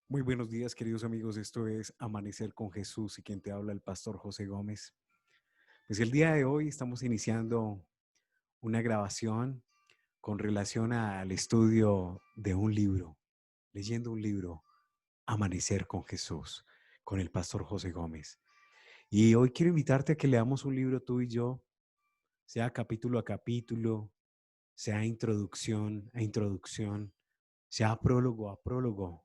Muy buenos días, queridos amigos. Esto es Amanecer con Jesús y quien te habla el pastor José Gómez. Pues el día de hoy estamos iniciando una grabación con relación al estudio de un libro, leyendo un libro, Amanecer con Jesús, con el pastor José Gómez. Y hoy quiero invitarte a que leamos un libro tú y yo, sea capítulo a capítulo, sea introducción a introducción, sea prólogo a prólogo,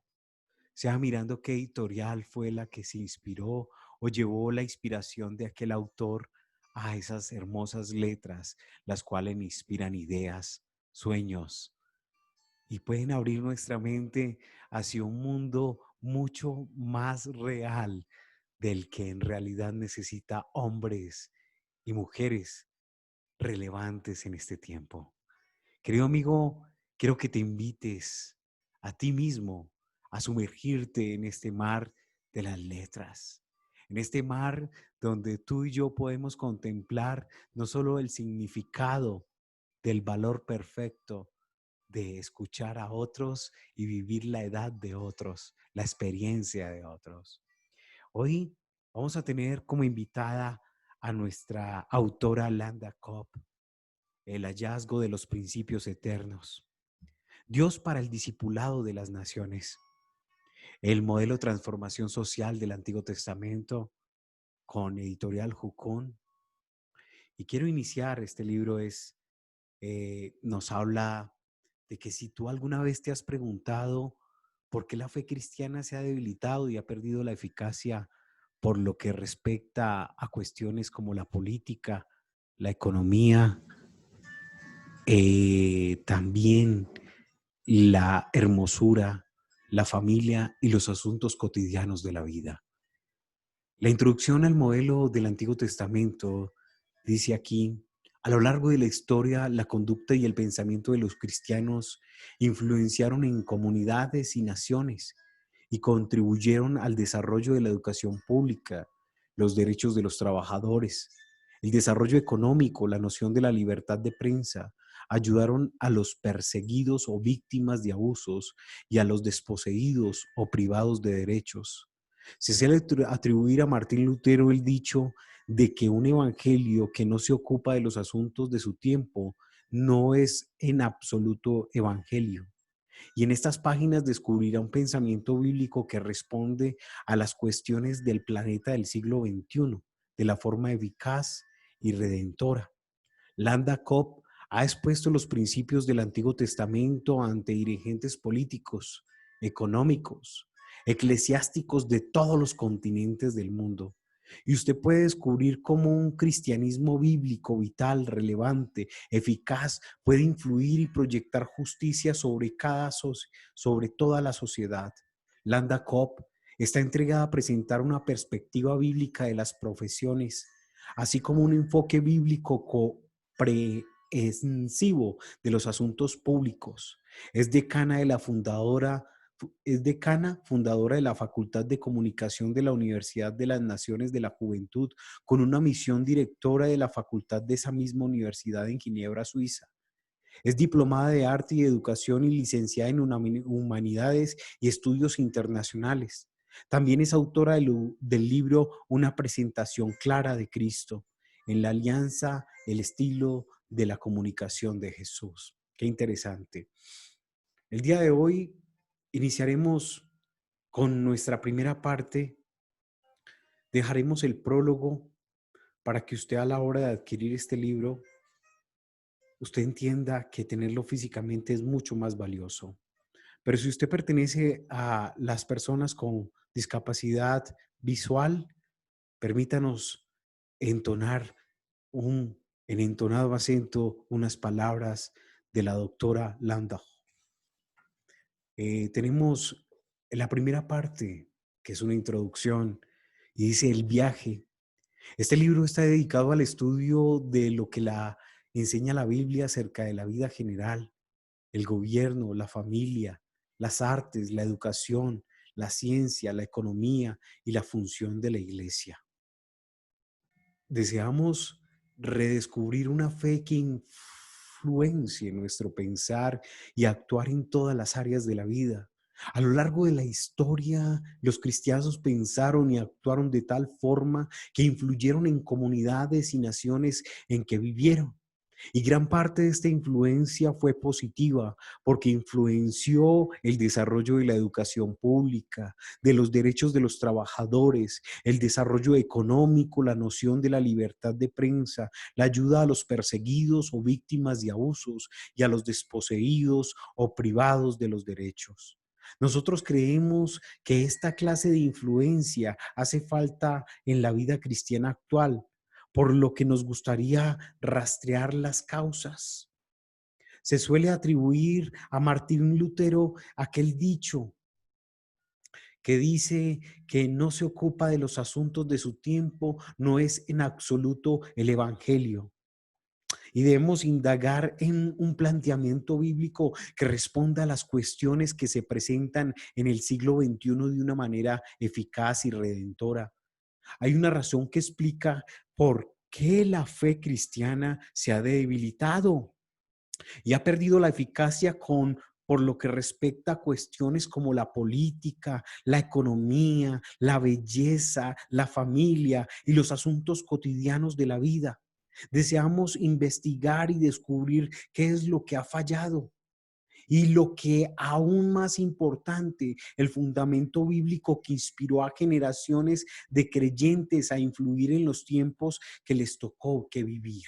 sea mirando qué editorial fue la que se inspiró o llevó la inspiración de aquel autor a esas hermosas letras, las cuales inspiran ideas, sueños y pueden abrir nuestra mente hacia un mundo mucho más real del que en realidad necesita hombres y mujeres relevantes en este tiempo. Querido amigo, quiero que te invites a ti mismo a sumergirte en este mar de las letras, en este mar donde tú y yo podemos contemplar no solo el significado del valor perfecto de escuchar a otros y vivir la edad de otros, la experiencia de otros. Hoy vamos a tener como invitada a nuestra autora Landa Cobb, el hallazgo de los principios eternos. Dios para el discipulado de las naciones. El modelo de transformación social del Antiguo Testamento con Editorial Jucón. Y quiero iniciar, este libro nos habla de que si tú alguna vez te has preguntado por qué la fe cristiana se ha debilitado y ha perdido la eficacia por lo que respecta a cuestiones como la política, la economía, también la hermosura, la familia y los asuntos cotidianos de la vida. La introducción al modelo del Antiguo Testamento dice aquí: a lo largo de la historia, la conducta y el pensamiento de los cristianos influenciaron en comunidades y naciones y contribuyeron al desarrollo de la educación pública, los derechos de los trabajadores, el desarrollo económico, la noción de la libertad de prensa, ayudaron a los perseguidos o víctimas de abusos y a los desposeídos o privados de derechos. Se suele atribuir a Martín Lutero el dicho de que un evangelio que no se ocupa de los asuntos de su tiempo no es en absoluto evangelio. Y en estas páginas descubrirá un pensamiento bíblico que responde a las cuestiones del planeta del siglo XXI de la forma eficaz y redentora. Landa Cobb ha expuesto los principios del Antiguo Testamento ante dirigentes políticos, económicos, eclesiásticos de todos los continentes del mundo. Y usted puede descubrir cómo un cristianismo bíblico, vital, relevante, eficaz, puede influir y proyectar justicia sobre toda la sociedad. Landa Cobb está entregada a presentar una perspectiva bíblica de las profesiones, así como un enfoque bíblico comprehensivo de los asuntos públicos. Es decana de la fundadora es decana fundadora de la Facultad de Comunicación de la Universidad de las Naciones de la Juventud, con una misión directora de la facultad de esa misma universidad en Ginebra, Suiza. Es diplomada de Arte y Educación y licenciada en Humanidades y Estudios Internacionales. También es autora del libro Una presentación clara de Cristo en la alianza, el estilo de la comunicación de Jesús. Qué interesante. El día de hoy iniciaremos con nuestra primera parte. Dejaremos el prólogo para que usted, a la hora de adquirir este libro, usted entienda que tenerlo físicamente es mucho más valioso. Pero si usted pertenece a las personas con discapacidad visual, permítanos entonar en entonado acento unas palabras de la doctora Landau. Tenemos la primera parte, que es una introducción, y dice el viaje. Este libro está dedicado al estudio de lo que enseña la Biblia acerca de la vida general, el gobierno, la familia, las artes, la educación, la ciencia, la economía y la función de la iglesia. Deseamos redescubrir una fe que influencie nuestro pensar y actuar en todas las áreas de la vida, A lo largo de la historia, los cristianos pensaron y actuaron de tal forma que influyeron en comunidades y naciones en que vivieron. Y gran parte de esta influencia fue positiva porque influenció el desarrollo de la educación pública, de los derechos de los trabajadores, el desarrollo económico, la noción de la libertad de prensa, la ayuda a los perseguidos o víctimas de abusos y a los desposeídos o privados de los derechos. Nosotros creemos que esta clase de influencia hace falta en la vida cristiana actual, por lo que nos gustaría rastrear las causas. Se suele atribuir a Martín Lutero aquel dicho que dice que no se ocupa de los asuntos de su tiempo, no es en absoluto el evangelio. Y debemos indagar en un planteamiento bíblico que responda a las cuestiones que se presentan en el siglo XXI de una manera eficaz y redentora. Hay una razón que explica por qué la fe cristiana se ha debilitado y ha perdido la eficacia por lo que respecta a cuestiones como la política, la economía, la belleza, la familia y los asuntos cotidianos de la vida. Deseamos investigar y descubrir qué es lo que ha fallado. Y lo que aún más importante, el fundamento bíblico que inspiró a generaciones de creyentes a influir en los tiempos que les tocó que vivir.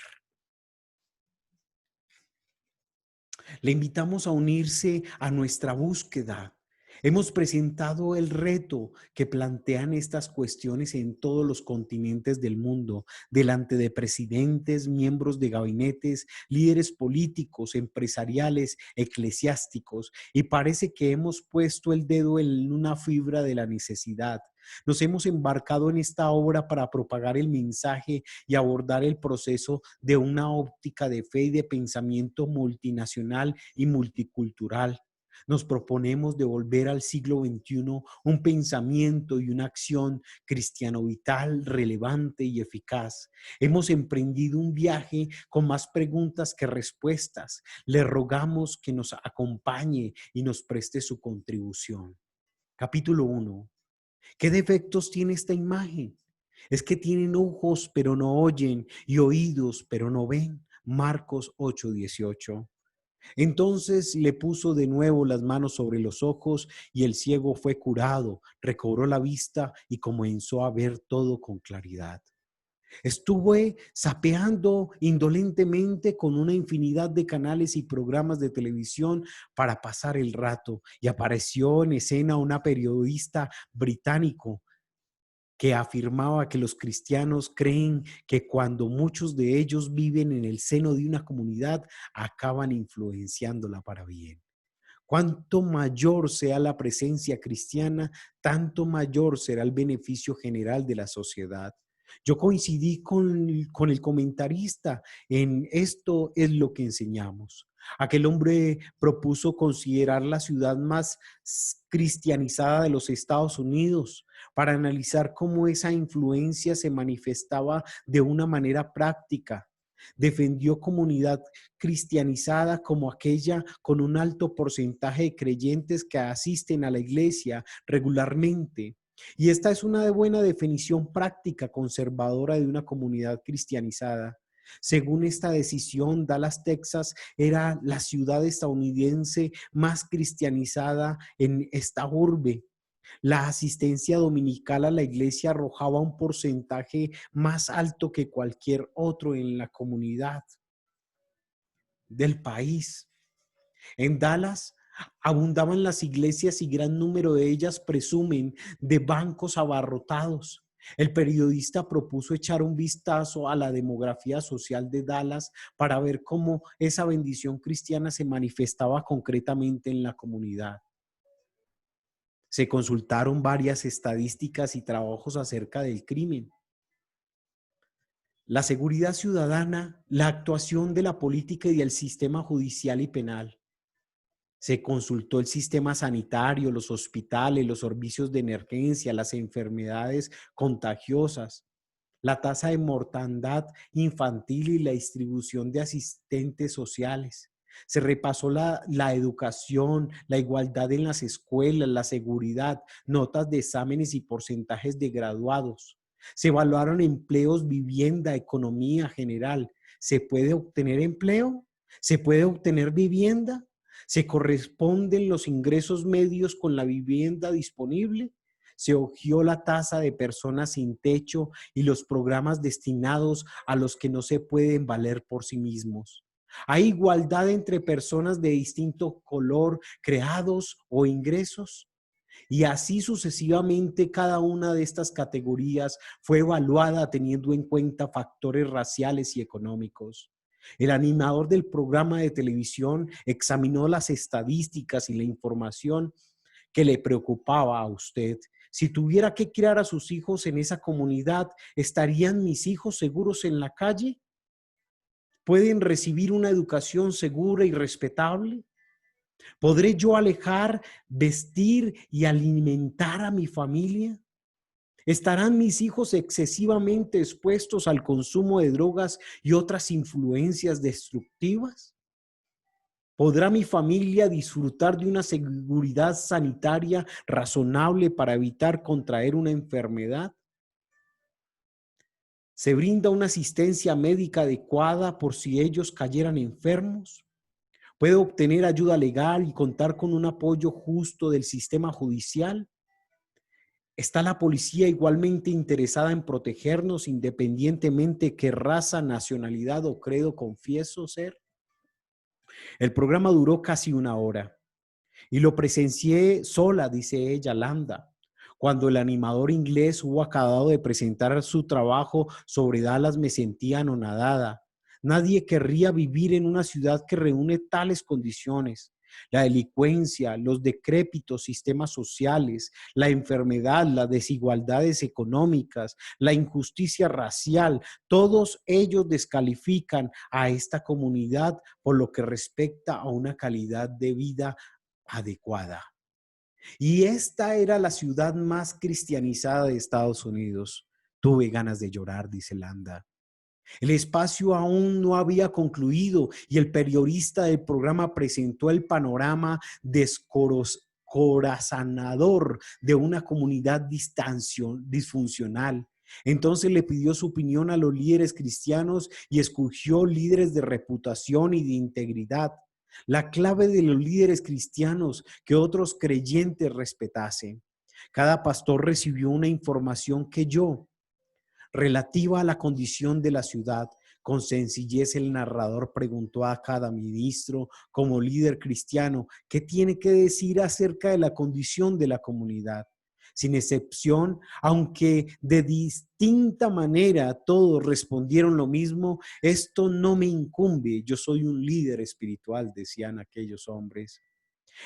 Le invitamos a unirse a nuestra búsqueda. Hemos presentado el reto que plantean estas cuestiones en todos los continentes del mundo, delante de presidentes, miembros de gabinetes, líderes políticos, empresariales, eclesiásticos, y parece que hemos puesto el dedo en una fibra de la necesidad. Nos hemos embarcado en esta obra para propagar el mensaje y abordar el proceso de una óptica de fe y de pensamiento multinacional y multicultural. Nos proponemos devolver al siglo XXI un pensamiento y una acción cristiano vital, relevante y eficaz. Hemos emprendido un viaje con más preguntas que respuestas. Le rogamos que nos acompañe y nos preste su contribución. Capítulo 1. ¿Qué defectos tiene esta imagen? Es que tienen ojos pero no oyen y oídos pero no ven. Marcos 8:18. Entonces le puso de nuevo las manos sobre los ojos y el ciego fue curado, recobró la vista y comenzó a ver todo con claridad. Estuve zapeando indolentemente con una infinidad de canales y programas de televisión para pasar el rato y apareció en escena una periodista británico que afirmaba que los cristianos creen que cuando muchos de ellos viven en el seno de una comunidad, acaban influenciándola para bien. Cuanto mayor sea la presencia cristiana, tanto mayor será el beneficio general de la sociedad. Yo coincidí con el comentarista en esto es lo que enseñamos. Aquel hombre propuso considerar la ciudad más cristianizada de los Estados Unidos para analizar cómo esa influencia se manifestaba de una manera práctica. Defendió comunidad cristianizada como aquella con un alto porcentaje de creyentes que asisten a la iglesia regularmente. Y esta es una buena definición práctica conservadora de una comunidad cristianizada. Según esta decisión, Dallas, Texas, era la ciudad estadounidense más cristianizada en esta urbe. La asistencia dominical a la iglesia arrojaba un porcentaje más alto que cualquier otro en la comunidad del país. En Dallas abundaban las iglesias y gran número de ellas presumen de bancos abarrotados. El periodista propuso echar un vistazo a la demografía social de Dallas para ver cómo esa bendición cristiana se manifestaba concretamente en la comunidad. Se consultaron varias estadísticas y trabajos acerca del crimen, la seguridad ciudadana, la actuación de la política y del sistema judicial y penal. Se consultó el sistema sanitario, los hospitales, los servicios de emergencia, las enfermedades contagiosas, la tasa de mortandad infantil y la distribución de asistentes sociales. Se repasó la educación, la igualdad en las escuelas, la seguridad, notas de exámenes y porcentajes de graduados. Se evaluaron empleos, vivienda, economía general. ¿Se puede obtener empleo? ¿Se puede obtener vivienda? ¿Se corresponden los ingresos medios con la vivienda disponible? Se ojeó la tasa de personas sin techo y los programas destinados a los que no se pueden valer por sí mismos. ¿Hay igualdad entre personas de distinto color, creados o ingresos? Y así sucesivamente cada una de estas categorías fue evaluada teniendo en cuenta factores raciales y económicos. El animador del programa de televisión examinó las estadísticas y la información que le preocupaba a usted. Si tuviera que criar a sus hijos en esa comunidad, ¿estarían mis hijos seguros en la calle? ¿Pueden recibir una educación segura y respetable? ¿Podré yo alejar, vestir y alimentar a mi familia? ¿Estarán mis hijos excesivamente expuestos al consumo de drogas y otras influencias destructivas? ¿Podrá mi familia disfrutar de una seguridad sanitaria razonable para evitar contraer una enfermedad? ¿Se brinda una asistencia médica adecuada por si ellos cayeran enfermos? ¿Puede obtener ayuda legal y contar con un apoyo justo del sistema judicial? ¿Está la policía igualmente interesada en protegernos independientemente de qué raza, nacionalidad o credo confieso ser? El programa duró casi una hora y lo presencié sola, dice ella, Landa. Cuando el animador inglés hubo acabado de presentar su trabajo sobre Dallas, me sentía anonadada. Nadie querría vivir en una ciudad que reúne tales condiciones. La delincuencia, los decrépitos sistemas sociales, la enfermedad, las desigualdades económicas, la injusticia racial, todos ellos descalifican a esta comunidad por lo que respecta a una calidad de vida adecuada. Y esta era la ciudad más cristianizada de Estados Unidos. Tuve ganas de llorar, dice Landa. El espacio aún no había concluido y el periodista del programa presentó el panorama descorazonador de una comunidad disfuncional. Entonces le pidió su opinión a los líderes cristianos y escogió líderes de reputación y de integridad. La clave de los líderes cristianos que otros creyentes respetasen. Cada pastor recibió una información que yo, relativa a la condición de la ciudad. Con sencillez el narrador preguntó a cada ministro, como líder cristiano, ¿qué tiene que decir acerca de la condición de la comunidad? Sin excepción, aunque de distinta manera todos respondieron lo mismo, esto no me incumbe, yo soy un líder espiritual, decían aquellos hombres.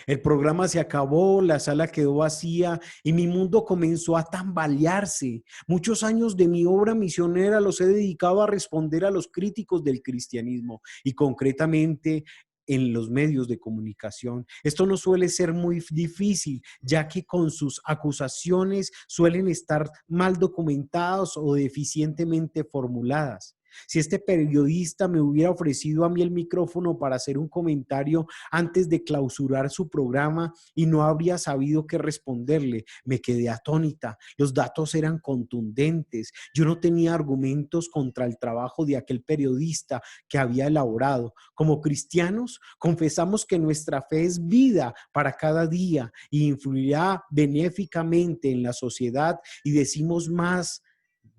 El programa se acabó, la sala quedó vacía y mi mundo comenzó a tambalearse. Muchos años de mi obra misionera los he dedicado a responder a los críticos del cristianismo y concretamente en los medios de comunicación. Esto no suele ser muy difícil, ya que con sus acusaciones suelen estar mal documentadas o deficientemente formuladas. Si este periodista me hubiera ofrecido a mí el micrófono para hacer un comentario antes de clausurar su programa y no habría sabido qué responderle, me quedé atónita. Los datos eran contundentes. Yo no tenía argumentos contra el trabajo de aquel periodista que había elaborado. Como cristianos, confesamos que nuestra fe es vida para cada día y influirá benéficamente en la sociedad y decimos más.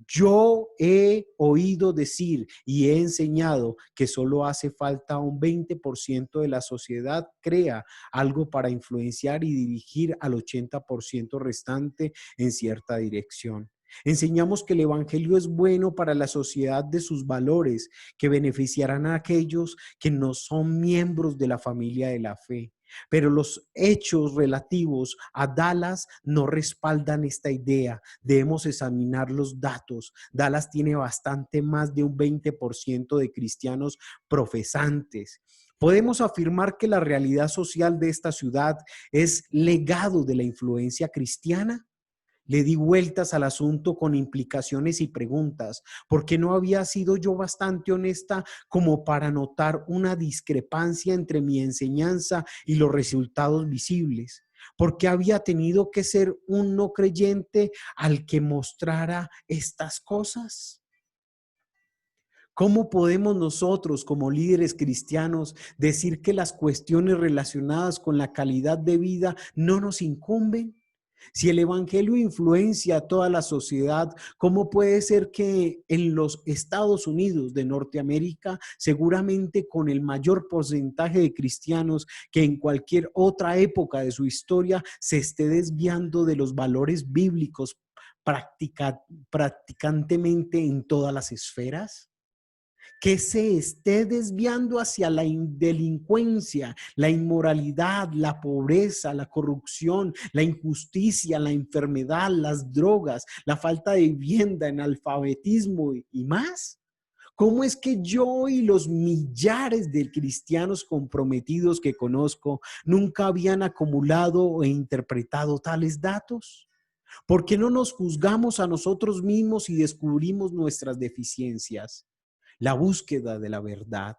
Yo he oído decir y he enseñado que solo hace falta un 20% de la sociedad crea algo para influenciar y dirigir al 80% restante en cierta dirección. Enseñamos que el evangelio es bueno para la sociedad de sus valores, que beneficiarán a aquellos que no son miembros de la familia de la fe. Pero los hechos relativos a Dallas no respaldan esta idea. Debemos examinar los datos. Dallas tiene bastante más de un 20% de cristianos profesantes. Podemos afirmar que la realidad social de esta ciudad es legado de la influencia cristiana. Le di vueltas al asunto con implicaciones y preguntas, porque no había sido yo bastante honesta como para notar una discrepancia entre mi enseñanza y los resultados visibles. Porque había tenido que ser un no creyente al que mostrara estas cosas. ¿Cómo podemos nosotros, como líderes cristianos, decir que las cuestiones relacionadas con la calidad de vida no nos incumben? Si el evangelio influencia a toda la sociedad, ¿cómo puede ser que en los Estados Unidos de Norteamérica, seguramente con el mayor porcentaje de cristianos que en cualquier otra época de su historia, se esté desviando de los valores bíblicos practicantemente en todas las esferas? Que se esté desviando hacia la delincuencia, la inmoralidad, la pobreza, la corrupción, la injusticia, la enfermedad, las drogas, la falta de vivienda, analfabetismo y más. ¿Cómo es que yo y los millares de cristianos comprometidos que conozco nunca habían acumulado e interpretado tales datos? ¿Por qué no nos juzgamos a nosotros mismos y descubrimos nuestras deficiencias? La búsqueda de la verdad.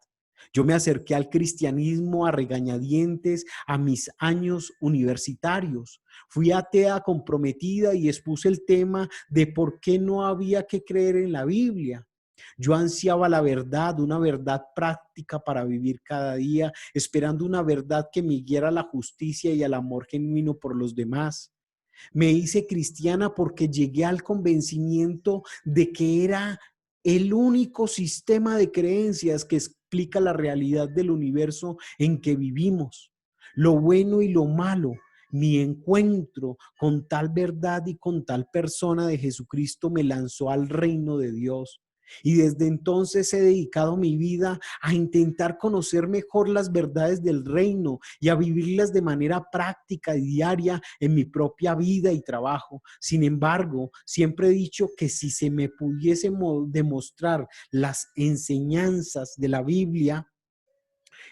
Yo me acerqué al cristianismo a regañadientes a mis años universitarios. Fui atea comprometida y expuse el tema de por qué no había que creer en la Biblia. Yo ansiaba la verdad, una verdad práctica para vivir cada día, esperando una verdad que me guiara a la justicia y al amor genuino por los demás. Me hice cristiana porque llegué al convencimiento de que era el único sistema de creencias que explica la realidad del universo en que vivimos, lo bueno y lo malo. Mi encuentro con tal verdad y con tal persona de Jesucristo me lanzó al reino de Dios. Y desde entonces he dedicado mi vida a intentar conocer mejor las verdades del reino y a vivirlas de manera práctica y diaria en mi propia vida y trabajo. Sin embargo, siempre he dicho que si se me pudiese demostrar las enseñanzas de la Biblia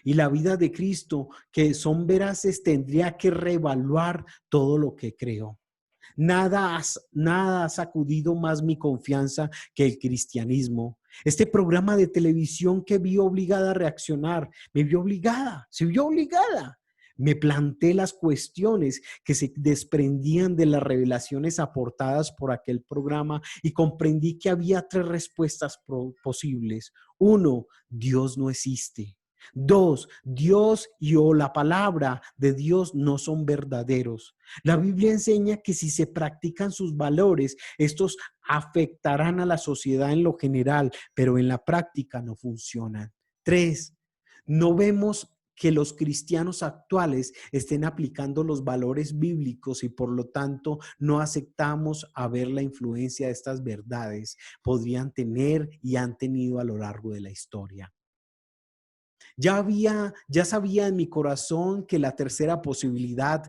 y la vida de Cristo que son veraces, tendría que reevaluar todo lo que creo. Nada ha sacudido más mi confianza que el cristianismo. Este programa de televisión que vi obligada a reaccionar, se vio obligada. Me planteé las cuestiones que se desprendían de las revelaciones aportadas por aquel programa y comprendí que había tres respuestas posibles. Uno, Dios no existe. Dos, Dios o la palabra de Dios no son verdaderos. La Biblia enseña que si se practican sus valores, estos afectarán a la sociedad en lo general, pero en la práctica no funcionan. Tres, no vemos que los cristianos actuales estén aplicando los valores bíblicos y por lo tanto no aceptamos a ver la influencia de estas verdades podrían tener y han tenido a lo largo de la historia. Ya sabía en mi corazón que la tercera posibilidad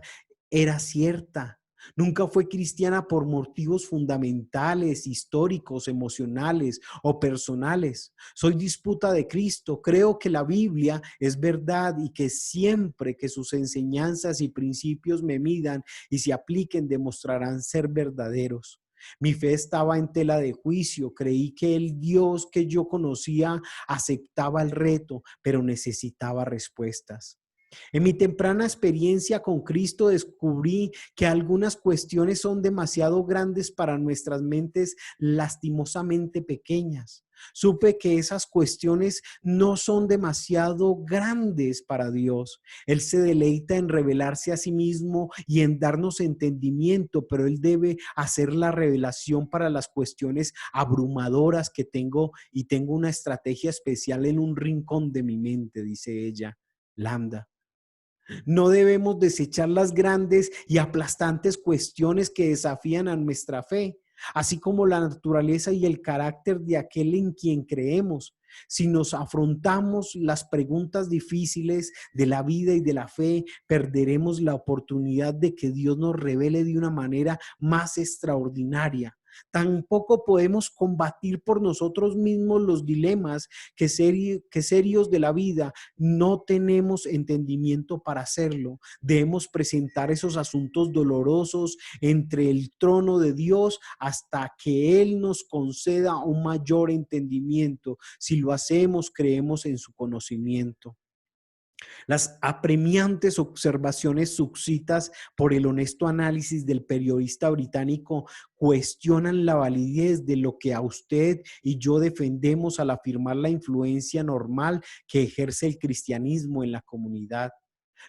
era cierta. Nunca fue cristiana por motivos fundamentales, históricos, emocionales o personales. Soy disputa de Cristo. Creo que la Biblia es verdad y que siempre que sus enseñanzas y principios me midan y se apliquen demostrarán ser verdaderos. Mi fe estaba en tela de juicio. Creí que el Dios que yo conocía aceptaba el reto, pero necesitaba respuestas. En mi temprana experiencia con Cristo descubrí que algunas cuestiones son demasiado grandes para nuestras mentes lastimosamente pequeñas. Supe que esas cuestiones no son demasiado grandes para Dios. Él se deleita en revelarse a sí mismo y en darnos entendimiento, pero Él debe hacer la revelación para las cuestiones abrumadoras que tengo y tengo una estrategia especial en un rincón de mi mente, dice ella, Lambda. No debemos desechar las grandes y aplastantes cuestiones que desafían a nuestra fe, así como la naturaleza y el carácter de aquel en quien creemos. Si nos afrontamos las preguntas difíciles de la vida y de la fe, perderemos la oportunidad de que Dios nos revele de una manera más extraordinaria. Tampoco podemos combatir por nosotros mismos los dilemas que serios de la vida. No tenemos entendimiento para hacerlo. Debemos presentar esos asuntos dolorosos entre el trono de Dios hasta que Él nos conceda un mayor entendimiento. Si lo hacemos, creemos en su conocimiento. Las apremiantes observaciones suscitas por el honesto análisis del periodista británico cuestionan la validez de lo que a usted y yo defendemos al afirmar la influencia normal que ejerce el cristianismo en la comunidad.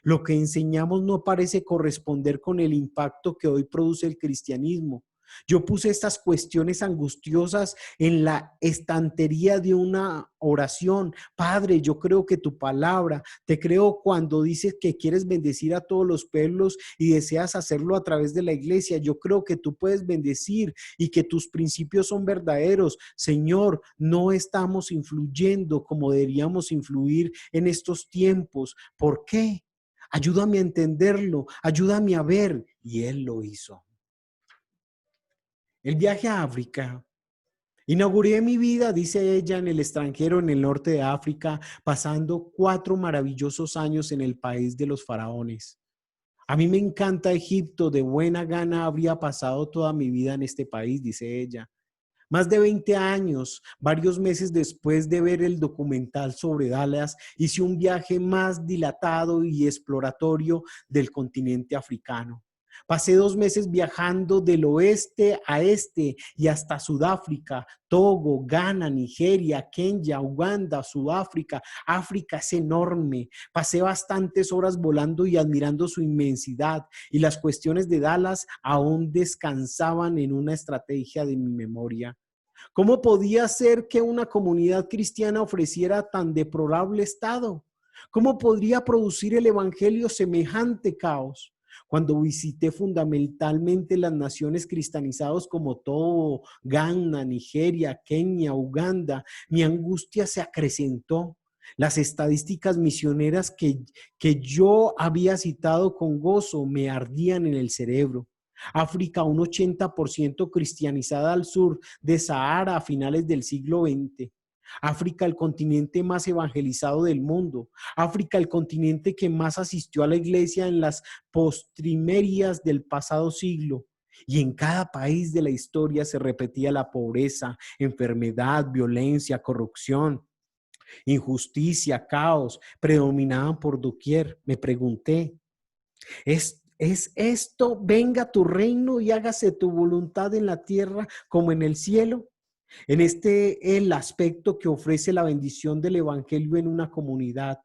Lo que enseñamos no parece corresponder con el impacto que hoy produce el cristianismo. Yo puse estas cuestiones angustiosas en la estantería de una oración. Padre, yo creo que tu palabra, te creo cuando dices que quieres bendecir a todos los pueblos y deseas hacerlo a través de la iglesia. Yo creo que tú puedes bendecir y que tus principios son verdaderos. Señor, no estamos influyendo como deberíamos influir en estos tiempos. ¿Por qué? Ayúdame a entenderlo, ayúdame a ver. Y Él lo hizo. El viaje a África. Inauguré mi vida, dice ella, en el extranjero, en el norte de África, pasando 4 maravillosos años en el país de los faraones. A mí me encanta Egipto, de buena gana habría pasado toda mi vida en este país, dice ella. Más de 20 años, varios meses después de ver el documental sobre Dallas, hice un viaje más dilatado y exploratorio del continente africano. Pasé 2 meses viajando del oeste a este y hasta Sudáfrica, Togo, Ghana, Nigeria, Kenia, Uganda, Sudáfrica. África es enorme. Pasé bastantes horas volando y admirando su inmensidad, y las cuestiones de Dallas aún descansaban en una estrategia de mi memoria. ¿Cómo podía ser que una comunidad cristiana ofreciera tan deplorable estado? ¿Cómo podría producir el evangelio semejante caos? Cuando visité fundamentalmente las naciones cristianizadas como Togo, Ghana, Nigeria, Kenia, Uganda, mi angustia se acrecentó. Las estadísticas misioneras que yo había citado con gozo me ardían en el cerebro. África, un 80% cristianizada al sur de Sahara a finales del siglo XX. África, el continente más evangelizado del mundo. África, el continente que más asistió a la iglesia en las postrimerías del pasado siglo. Y en cada país de la historia se repetía la pobreza, enfermedad, violencia, corrupción, injusticia, caos, predominaban por doquier. Me pregunté, ¿es esto, venga tu reino y hágase tu voluntad en la tierra como en el cielo? En el aspecto que ofrece la bendición del evangelio en una comunidad.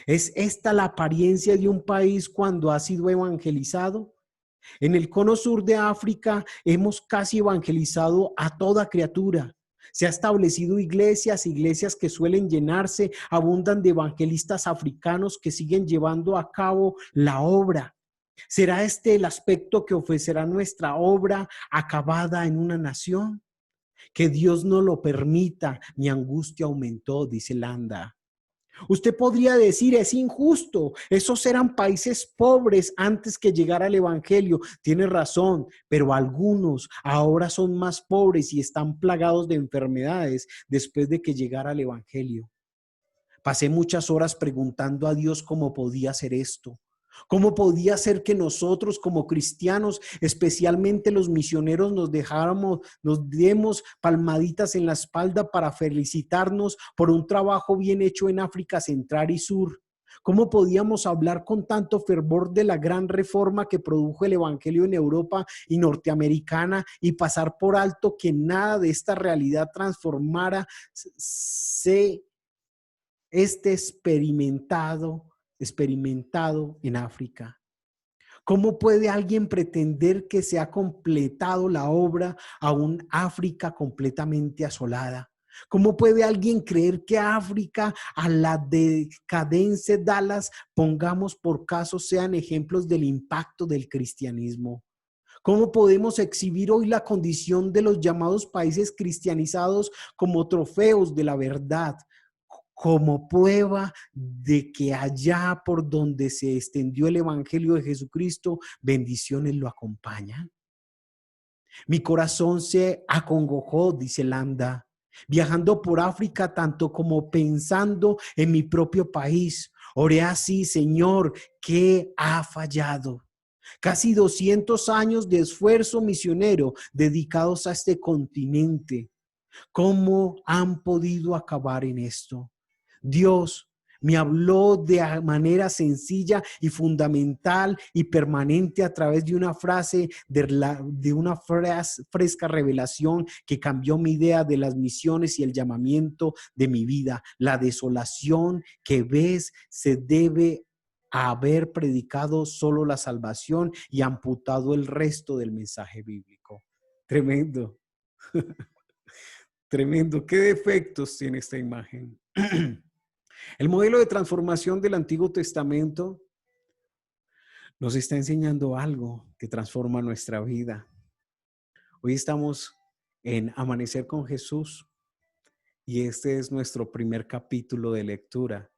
¿Es esta la apariencia de un país cuando ha sido evangelizado? En el cono sur de África hemos casi evangelizado a toda criatura. Se ha establecido iglesias que suelen llenarse, abundan de evangelistas africanos que siguen llevando a cabo la obra. ¿Será este el aspecto que ofrecerá nuestra obra acabada en una nación? Que Dios no lo permita. Mi angustia aumentó, dice Landa. Usted podría decir, es injusto. Esos eran países pobres antes que llegara el evangelio. Tiene razón, pero algunos ahora son más pobres y están plagados de enfermedades después de que llegara el evangelio. Pasé muchas horas preguntando a Dios cómo podía hacer esto. ¿Cómo podía ser que nosotros como cristianos, especialmente los misioneros, nos demos palmaditas en la espalda para felicitarnos por un trabajo bien hecho en África Central y Sur? ¿Cómo podíamos hablar con tanto fervor de la gran reforma que produjo el evangelio en Europa y Norteamericana y pasar por alto que nada de esta realidad transformara experimentado en África? ¿Cómo puede alguien pretender que se ha completado la obra a un África completamente asolada? ¿Cómo puede alguien creer que África, a la decadencia Dallas, pongamos por caso, sean ejemplos del impacto del cristianismo? ¿Cómo podemos exhibir hoy la condición de los llamados países cristianizados como trofeos de la verdad, como prueba de que allá por donde se extendió el evangelio de Jesucristo, bendiciones lo acompañan? Mi corazón se acongojó, dice Landa, viajando por África tanto como pensando en mi propio país. Oré así, Señor, ¿qué ha fallado? Casi 200 años de esfuerzo misionero dedicados a este continente. ¿Cómo han podido acabar en esto? Dios me habló de manera sencilla y fundamental y permanente a través de una frase, de una fresca revelación que cambió mi idea de las misiones y el llamamiento de mi vida. La desolación que ves se debe a haber predicado solo la salvación y amputado el resto del mensaje bíblico. Tremendo. Tremendo. ¿Qué defectos tiene esta imagen? El modelo de transformación del Antiguo Testamento nos está enseñando algo que transforma nuestra vida. Hoy estamos en Amanecer con Jesús y este es nuestro primer capítulo de lectura